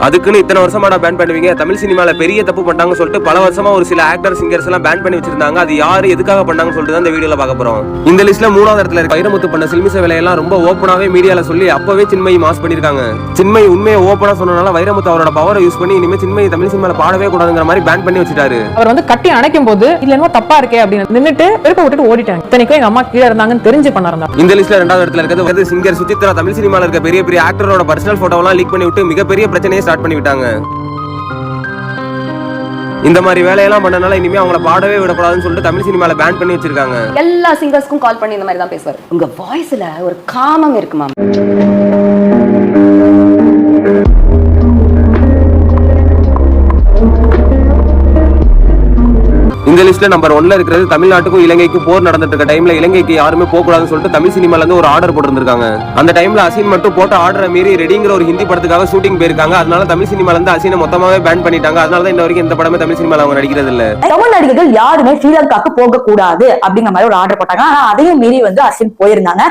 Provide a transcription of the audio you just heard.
அதுக்குன்னு இத்தனை வருஷமாடா பேன் பண்ணுவீங்க? தமிழ் சினிமால பெரிய தப்பு பண்ணாங்க சொல்லிட்டு பல வருஷமா ஒரு சில ஆக்டர் சிங்கர்ஸ் எல்லாம் பேன் பண்ணி வச்சிருந்தாங்க. அது யாரு எதுக்காக பண்ணாங்கன்னு சொல்லிட்டு தான் இந்த வீடியோல பார்க்க போறோம். இந்த லிஸ்ட்ல 3வது இடத்துல இருக்க வைரமுத்து பண்ண சில்மிச வேலையெல்லாம் ரொம்ப ஓப்பனாவே மீடியால சொல்லி அப்பவே சின்மயி மாஸ் பண்ணிருக்காங்க. சின்மயி உண்மையை ஓப்பனா சொன்னனால வைரமுத்து அவரோட பவரை யூஸ் பண்ணி இனிமே சின்மயி தமிழ் சினிமால பாடவே கூடாதுங்கிற மாதிரி பேன் பண்ணி வச்சிட்டாரு. அவர் வந்து கட்டி அணைக்கும் போது இல்ல என்னமோ தப்பா இருக்கே அப்படின்னு நின்னுட்டு பெருப்ப விட்டுட்டு ஓடிட்டாங்க. இத்தனைக்கும் எங்க அம்மா கீழே இருந்தாங்கன்னு தெரிஞ்சு பண்ணாருந்தா. இந்த லிஸ்ட்ல 2வது இடத்துல இருக்கிறது சிங்கர் சுசித்ரா. தமிழ் சினிமால இருக்க பெரிய பெரிய ஆக்டரோட பர்சனல் போட்டோவெல்லாம் லீக் பண்ணி விட்டு மிகப்பெரிய பிரச்சனையை ஸ்டார்ட் பண்ணி விட்டாங்க. இந்த மாதிரி வேலையெல்லாம் பண்ணனால இனிமே அவங்கள பாடவே விடக்கூடாதுன்னு சொல்லிட்டு தமிழ் சினிமால பேன் பண்ணி வச்சிருக்காங்க. எல்லா சிங்கர்ஸ்க்கும் கால் பண்ணி இந்த மாதிரி தான் பேசுவார். உங்க வாய்ஸ்ல ஒரு காமம் இருக்கு மேம். இந்த லிஸ்ட்ல நம்பர் 1ல இருக்கிறது தமிழ்நாட்டுக்கும் இலங்கைக்கும் போர் நடந்துட்டு இருக்க டைம்ல இலங்கைக்கு யாருமே போக கூடாதுன்னு சொல்லிட்டு தமிழ் சினிமால இருந்து ஒரு ஆர்டர் போட்டுருக்காங்க. அந்த டைம்ல அசின் மட்டும் போட்ட ஆர்டரை மீறி ரெடிங்கிற ஒரு ஹிந்தி படத்துக்காக ஷூட்டிங் போயிருக்காங்க. அதனால தமிழ் சினிமால இருந்து அசினை மொத்தமாவே பேன் பண்ணிட்டாங்க. அதனால தான் இந்த வரைக்கும் இந்த படமே தமிழ் சினிமால அவங்க நடிக்கிறது இல்ல. தமிழ் நடிகர்கள் யாருமே ஸ்ரீலங்காக்கு போக கூடாது அப்படிங்கிற மாதிரி ஒரு ஆர்டர் போட்டாங்க. ஆனா அதையும் மீறி வந்து அசின் போயிருந்தாங்க.